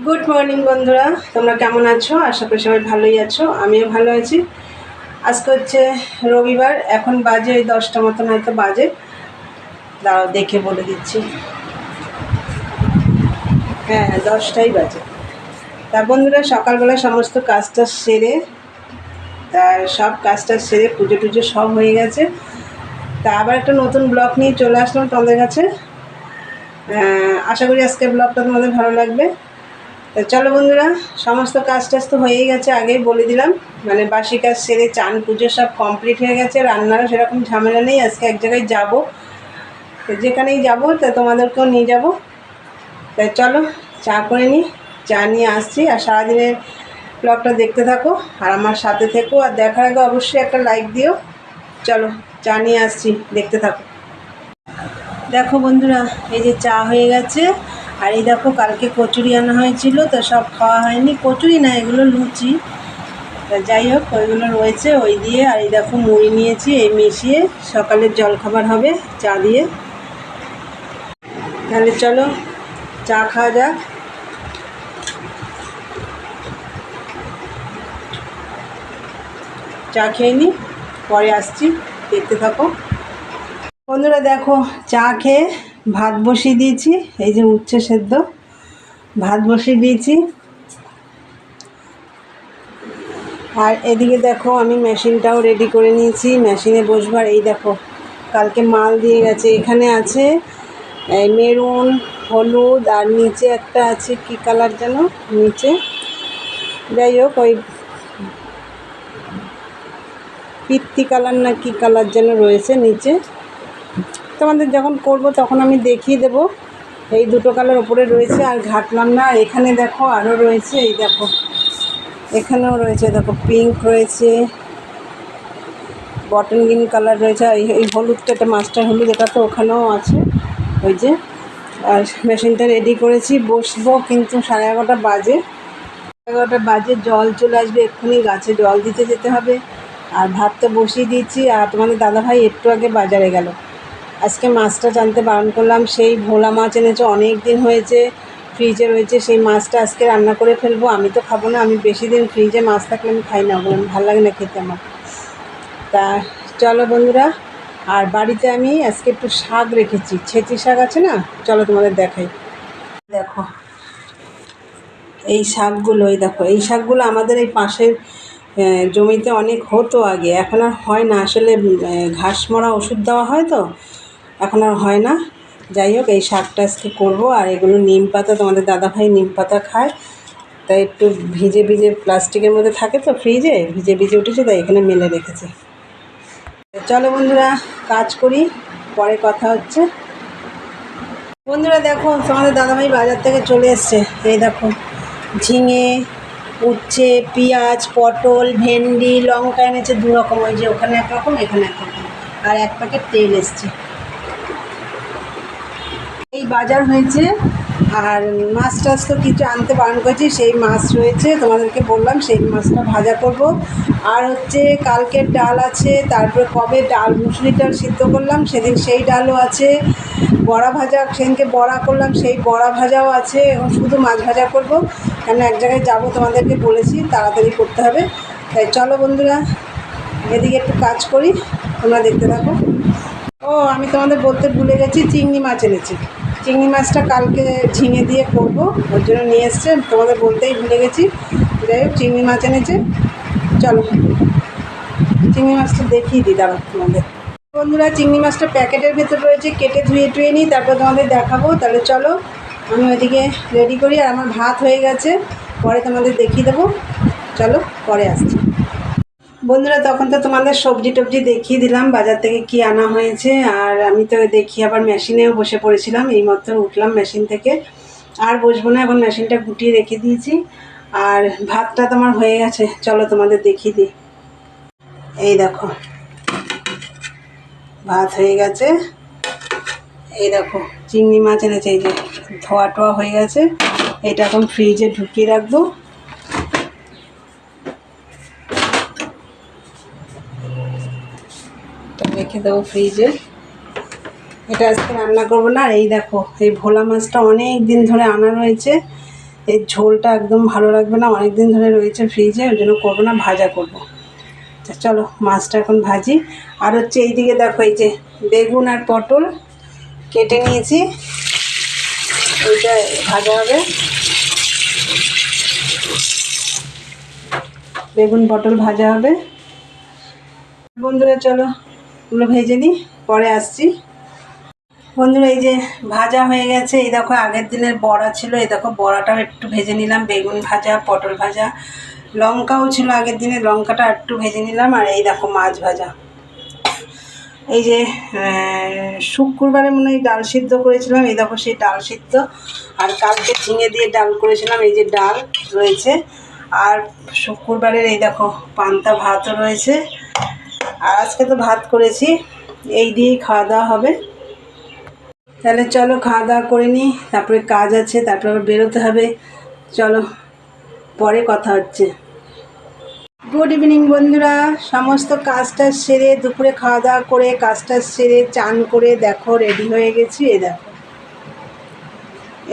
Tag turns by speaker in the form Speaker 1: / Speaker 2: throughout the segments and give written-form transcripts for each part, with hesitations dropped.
Speaker 1: Good morning বন্ধুরা, তোমরা কেমন আছো? আশা করি সবাই ভালোই আছো, আমিও ভালো আছি। আজকে হচ্ছে রবিবার, এখন বাজে ওই 10টা মতন হয়তো বাজে। দাঁড়াও দেখে বলে দিচ্ছি। হ্যাঁ, 10টাই বাজে। তা বন্ধুরা, সকালবেলা সমস্ত কাজটা সেরে, সব কাজটা সেরে পুজো টুজো সব হয়ে গেছে। তা আবার একটা নতুন ব্লগ নিয়ে চলে আসলাম তোমাদের কাছে। আশা করি আজকের ব্লগটা তোমাদের ভালো লাগবে। তো চলো বন্ধুরা, সমস্ত কাজ টাজ তো হয়েই গেছে, আগেই বলে দিলাম। মানে বাসি কাজ সেরে চান পুজো সব কমপ্লিট হয়ে গেছে। রান্নারও সেরকম ঝামেলা নেই। আজকে এক জায়গায় যাবো, তো যেখানেই যাবো তা তোমাদেরকেও নিয়ে যাব। তাই চলো চা করে নিই, চা নিয়ে আসছি। আর সারাদিনের ব্লগটা দেখতে থাকো আর আমার সাথে থেকো। আর দেখার আগে অবশ্যই একটা লাইক দিও। চলো চা নিয়ে আসছি, দেখতে থাকো। দেখো বন্ধুরা, এই যে চা হয়ে গেছে। আর এই দেখো, কালকে কচুরি আনা হয়েছিল, তো সব খাওয়া হয়নি। কচুরি না, এগুলো লুচি। তা যাই হোক, ওইগুলো রয়েছে, ওই দিয়ে। আর এই দেখো মুড়ি নিয়েছি, এই মিশিয়ে সকালের জলখাবার হবে চা দিয়ে। তাহলে চলো চা খাওয়া যাক। চা খেয়ে নিই, পরে আসছি, দেখতে থাকো বন্ধুরা। দেখো, চা খেয়ে ভাত বসিয়ে দিয়েছি। এই যে উচ্ছে সেদ্ধ ভাত বসিয়ে দিয়েছি। আর এদিকে দেখো, আমি মেশিনটাও রেডি করে নিয়েছি, মেশিনে বসবার। এই দেখো, কালকে মাল দিয়ে গেছে। এখানে আছে মেরুন, হলুদ, আর নিচে একটা আছে কি কালার যেন নিচে, যাই হোক ওই পিত্তি কালার না কি কালার যেন রয়েছে নিচে। তোমাদের যখন করব তখন আমি দেখিয়ে দেবো। এই দুটো কালার ওপরে রয়েছে, আর ঘাটলাম না। আর এখানে দেখো আরও রয়েছে, এই দেখো এখানেও রয়েছে, দেখো পিঙ্ক রয়েছে, বটন গ্রিন কালার রয়েছে। এই হলুদটা, এটা মাস্টার হলুদ, এটা তো ওখানেও আছে ওই যে। আর মেশিনটা রেডি করেছি, বসবো, কিন্তু 11:30 বাজে। 11:30 বাজে, জল চলে আসবে এক্ষুনি, গাছে জল দিতে যেতে হবে। আর ভাতটা বসিয়ে দিয়েছি। আর তোমাদের দাদাভাই একটু আগে বাজারে গেল। আজকে মাছটা জানতে বারণ করলাম, সেই ভোলা মাছ এনেছে, অনেক দিন হয়েছে, ফ্রিজে রয়েছে। সেই মাছটা আজকে রান্না করে ফেলবো। আমি তো খাবো না, আমি বেশি দিন ফ্রিজে মাছ থাকলে আমি খাই না, ভালো লাগে না খেতে আমার। তা চলো বন্ধুরা, আর বাড়িতে আমি আজকে একটু শাক রেখেছি, ছেঁচি শাক আছে না, চলো তোমাদের দেখাই। দেখো এই শাকগুলো, এই দেখো এই শাকগুলো আমাদের এই পাশের জমিতে অনেক হতো আগে, এখন আর হয় না। আসলে ঘাস মরা ওষুধ দেওয়া হয় তো, এখন আর হয় না। যাই হোক, এই শাকটা আজকে করবো। আর এগুলো নিম পাতা, তোমাদের দাদাভাই নিম পাতা খায়, তাই একটু ভিজে ভিজে প্লাস্টিকের মধ্যে থাকে তো ফ্রিজে, ভিজে ভিজে উঠেছে, তাই এখানে মেলে রেখেছে। চলো বন্ধুরা, কাজ করি, পরে কথা হচ্ছে। বন্ধুরা দেখো, তোমাদের দাদাভাই বাজার থেকে চলে এসছে। এই দেখো, ঝিঙে, উচ্ছে, পেঁয়াজ, পটল, ভেন্ডি, লঙ্কা এনেছে 2 রকম। ওই যে ওখানে একরকম, এখানে একরকম। আর 1 প্যাকেট তেল এসছে। এই বাজার হয়েছে। আর মাছ টাছ তো কিছু আনতে বারণ করেছি, সেই মাছ রয়েছে, তোমাদেরকে বললাম সেই মাছটা ভাজা করব। আর হচ্ছে কালকের ডাল আছে, তারপরে কবে ডাল মুসুরি ডাল সিদ্ধ করলাম সেদিন, সেই ডালও আছে। বড়া ভাজা, সেদিনকে বড়া করলাম, সেই বড়া ভাজাও আছে। এখন শুধু মাছ ভাজা করব, কেন এক জায়গায় যাবো, তোমাদেরকে বলেছি তাড়াতাড়ি করতে হবে। তাই চলো বন্ধুরা, এদিকে একটু কাজ করি, তোমরা দেখতে থাকো। ও, আমি তোমাদের বলতে ভুলে গেছি, চিংড়ি মাছ এনেছি। চিংড়ি মাছটা কালকে ঝিঙে দিয়ে করব, ওর জন্য নিয়ে এসছে, তোমাদের বলতেই ভুলে গেছি। যাই হোক, চিংড়ি মাছ এনেছে। চলো চিংড়ি মাছটা দেখিয়ে দিই, দাঁড়াও তোমাদের। বন্ধুরা, চিংড়ি মাছটা প্যাকেটের ভেতর রয়েছে, কেটে ধুয়ে টুয়ে নিই, তারপর তোমাদের দেখাবো। তাহলে চলো আমি ওইদিকে রেডি করি। আর আমার ভাত হয়ে গেছে, পরে তোমাদের দেখিয়ে দেবো। চলো পরে আসছি বন্ধুরা। তখন তো তোমাদের সবজি টবজি দেখিয়ে দিলাম, বাজার থেকে কি আনা হয়েছে। আর আমি তো দেখি আবার মেশিনেও বসে পড়েছিলাম, এইমাত্র উঠলাম মেশিন থেকে। আর বসবো না, এখন মেশিনটা গুটিয়ে রেখে দিয়েছি। আর ভাতটা তোমার হয়ে গেছে, চলো তোমাদের দেখিয়ে দিই। এই দেখো, ভাত হয়ে গেছে। এই দেখো, চিংড়ি মাছ এনেছে, এই যে ধোয়া টোয়া হয়ে গেছে। এটা এখন ফ্রিজে ঢুকিয়ে রাখবো। রেখে দেবো ফ্রিজে। এটা আজকে রান্না করবো না। এই দেখো, এই ভোলা মাছটা অনেক দিন ধরে আনা রয়েছে, এই ঝোলটা একদম ভালো লাগবে না, অনেক দিন ধরে রয়েছে ফ্রিজে, ওই জন্য করবো না, ভাজা করবো। চলো মাছটা এখন ভাজি। আর হচ্ছে এইদিকে দেখো, এই যে বেগুন আর পটল কেটে নিয়েছি, ওইটা ভাজা হবে। বেগুন পটল ভাজা হবে। বন্ধুরা চলো ওগুলো ভেজে নিই, পরে আসছি। বন্ধুরা এই যে ভাজা হয়ে গেছে। এই দেখো আগের দিনের বড়া ছিল, এই দেখো বড়াটাও একটু ভেজে নিলাম। বেগুন ভাজা, পটল ভাজা, লঙ্কাও ছিল আগের দিনের, লঙ্কাটা একটু ভেজে নিলাম। আর এই দেখো মাছ ভাজা। এই যে শুক্রবারে মনে হয় ডাল সিদ্ধ করেছিলাম, এই দেখো সেই ডাল সিদ্ধ। আর কালকে ঝিঙে দিয়ে ডাল করেছিলাম, এই যে ডাল রয়েছে। আর শুক্রবারের এই দেখো পান্তা ভাতও রয়েছে। আর আজকে তো ভাত করেছি, এই দিয়েই খাওয়া দাওয়া হবে। তাহলে চলো খাওয়া দাওয়া করে নিই, তারপরে কাজ আছে, তারপরে আবার বেরোতে হবে। চলো পরে কথা হচ্ছে। গুড ইভিনিং বন্ধুরা, সমস্ত কাজটা সেরে দুপুরে খাওয়া দাওয়া করে কাজটা সেরে চান করে দেখো রেডি হয়ে গেছি। এই দেখো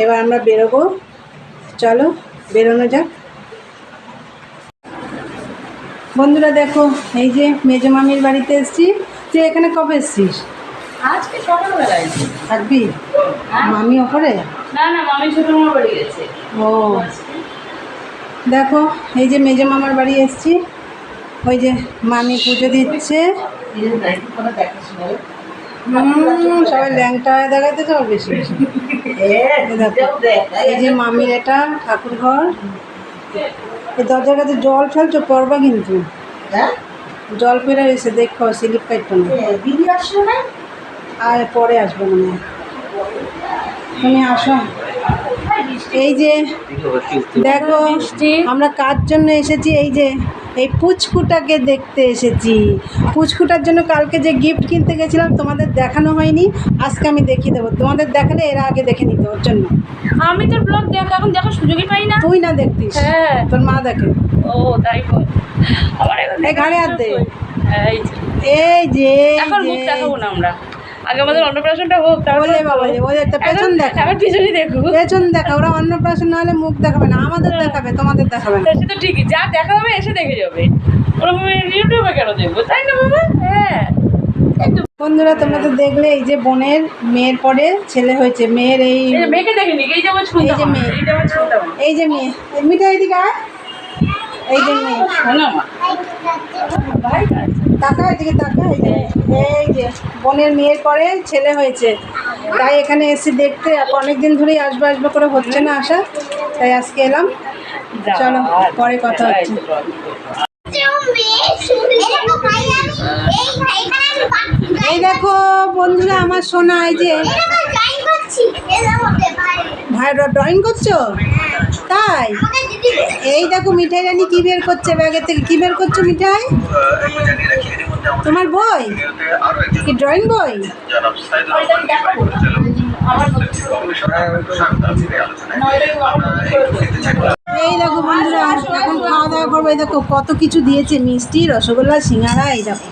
Speaker 1: এবার আমরা বেরোবো, চলো বেরোনো যাক। বন্ধুরা দেখো এই যে মেজো মামির বাড়িতে এসেছি। তুই এখানে কবে এসছিস?
Speaker 2: আজকে সকালবেলায়।
Speaker 1: থাকবি? মামি ওপরে?
Speaker 2: না না, মামি ছোট মামার বাড়ি গেছে।
Speaker 1: ও দেখো এই যে মেজো মামার বাড়ি এসেছি, ওই যে মামি পুজো দিচ্ছে। সবাই ল্যাংটা হয়ে দেখাতে সব বেশি বেশি। এই যে মামির এটা ঠাকুর ঘর। এই দরজার কাছে জল ফেলছো, পড়বা কিন্তু। জল পেরে এসে দেখো, স্লিপ কাটতো না।
Speaker 2: দিদি আসলো না?
Speaker 1: আর পরে আসবো মনে হয়, তুমি আসো। এই যে দেখো আমরা কার জন্য এসেছি, এই যে এই পুচকুটাকে দেখতে এসেছি। পুচকুটার জন্য কালকে যে গিফট কিনতে গেছিলাম তোমাদের দেখানো হয়নি, আজকে আমি দেখিয়ে দেবো। তোমাদের দেখালে এরা আগে দেখে নিত, ওর জন্য।
Speaker 2: আমি তোর ব্লগ এখন দেখার সুযোগই পাই না।
Speaker 1: তুই না দেখতিস?
Speaker 2: হ্যাঁ,
Speaker 1: তোর মা দেখে।
Speaker 2: ও তাই বল। আমার
Speaker 1: এই ঘাড়ে হাত দে।
Speaker 2: এই
Speaker 1: যে
Speaker 2: এখন মুখ দেখাবো না আমরা, আগে আমাদের অন্নপ্রাশনটা হোক,
Speaker 1: বলে বাবা ওদের তো পেছন দেখা,
Speaker 2: এখন পিছনে দেখো,
Speaker 1: পেছন দেখা। ওরা অন্নপ্রাশন না হলে মুখ দেখাবে না, আমাদের দেখাবে, তোমাদের দেখাবে না।
Speaker 2: সে তো ঠিকই, যা দেখা হবে এসে দেখে যাবে। ওরকম ইউটিউবে কেন দেখবো, তাই না বাবা? হ্যাঁ
Speaker 1: বন্ধুরা তোমরা তো দেখলে, এই যে বোনের মেয়ের পরে ছেলে হয়েছে। মেয়ের এই
Speaker 2: মেয়েকে দেখিনি, এই যে আমার শুনতে,
Speaker 1: এই যে মেয়ে,
Speaker 2: এই যে আমার শুনতে,
Speaker 1: এই যে মেয়ে মিঠাই দিকে আয়। এই যে মেয়ে,
Speaker 2: শোনো মা,
Speaker 1: তাকা এদিকে তাকা। এই যে বোনের মেয়ের পরে ছেলে হয়েছে, তাই এখানে এসে দেখতে। অনেক দিন ধরেই আসবো আসবো করে হচ্ছে না আসা, তাই আজকে এলাম। চলো পরে কথা হচ্ছে। এই দেখো বন্ধুরা আমার সোনা, এই যে ভাই ড্রয়িং করছো তাই? এই দেখো মিঠাই রানী কি বের করছে ব্যাগের থেকে। কি বের করছো মিঠাই? তোমার বই কি? ড্রয়িং বই? এই দেখো বন্ধুরা এখন খাওয়া দাওয়া করবো। এই দেখো কত কিছু দিয়েছে, মিষ্টি, রসগোল্লা, সিঙ্গারা। এই দেখো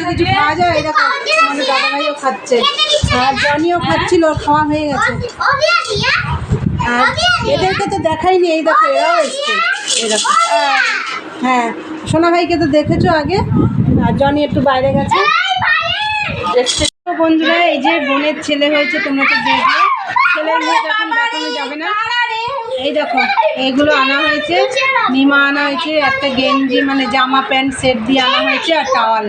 Speaker 1: কিছু খাওয়া যায়। এই দেখো আমাদের দাদাভাইও খাচ্ছে, আর জনিও খাচ্ছিল, খাওয়া হয়ে গেছে। আর এদেরকে তো দেখাইনি, এই দেখো এরাও এসছে। এই দেখো হ্যাঁ, সোনা ভাইকে তো দেখেছো আগে, আর জনি একটু বাইরে গেছে। বন্ধুরা এই যে বোনের ছেলে হয়েছে, তোমরা তো দেখলে। ছেলের মুখ এখন দেখানো যাবে না। এই দেখো এইগুলো আনা হয়েছে, নিমা আনা হয়েছে, একটা গেঞ্জি মানে জামা প্যান্ট সেট দিয়ে আনা হয়েছে, আর টাওয়াল।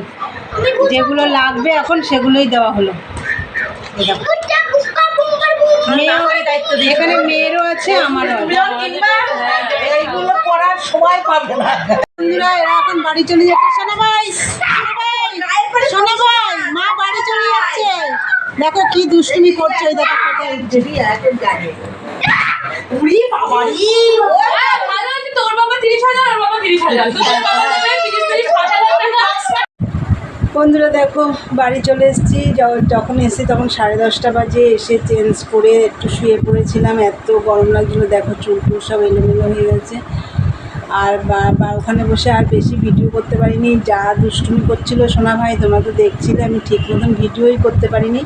Speaker 1: যেগুলো লাগবে এখন সেগুলোই দেওয়া হলো। মেয়েও এখানে, মেয়েরও আছে আমারও আছে। এইগুলো পড়ার সময় পাবে না। বন্ধুরা এরা এখন বাড়ি চলে যাচ্ছে। সোনা ভাই, সোনা ভাই, মা বাড়ি চলে যাচ্ছে। দেখো কি দুষ্টুমি করছে, ওই দেখো কোথায়
Speaker 2: তোর বাবা 30,000 আর বাবা 30,000।
Speaker 1: বন্ধুরা দেখো বাড়ি চলে এসেছি। যখন এসেছি তখন 10:30 বাজে। এসে চেঞ্জ করে একটু শুয়ে পড়েছিলাম, এত গরম লাগছিলো। দেখো চুল সব এলোমেলো হয়ে গেছে। আর ওখানে বসে আর বেশি ভিডিও করতে পারিনি, যা দুষ্টুমি করছিল সোনা ভাই তোমরা তো দেখছিলে। আমি ঠিক মতন ভিডিওই করতে পারিনি।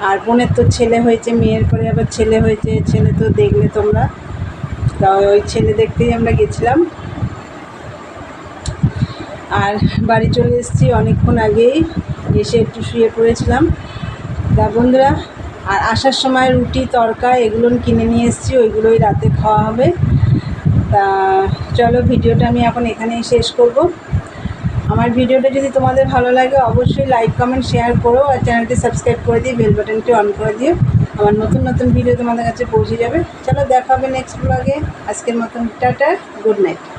Speaker 1: আর বোনের তো ছেলে হয়েছে, মেয়ের পরে আবার ছেলে হয়েছে, ছেলে তো দেখলে তোমরা। তা ওই ছেলে দেখতেই আমরা গেছিলাম। আর বাড়ি চলে এসেছি অনেকক্ষণ আগেই, এসে একটু শুয়ে পড়েছিলাম। তা বন্ধুরা, আর আসার সময় রুটি তড়কা এগুলো কিনে নিয়ে এসেছি, ওইগুলোই রাতে খাওয়া হবে। তা চলো, ভিডিওটা আমি এখন এখানেই শেষ করব। আমার ভিডিওটা যদি তোমাদের ভালো লাগে অবশ্যই লাইক কমেন্ট শেয়ার করো, আর চ্যানেলটি সাবস্ক্রাইব করে দিয়ে বেল বাটনটি অন করে দিও। আমার নতুন নতুন ভিডিও তোমাদের কাছে পৌঁছে যাবে। চলো, দেখা হবে নেক্সট ব্লগে। আজকের মতন টাটা, গুড নাইট।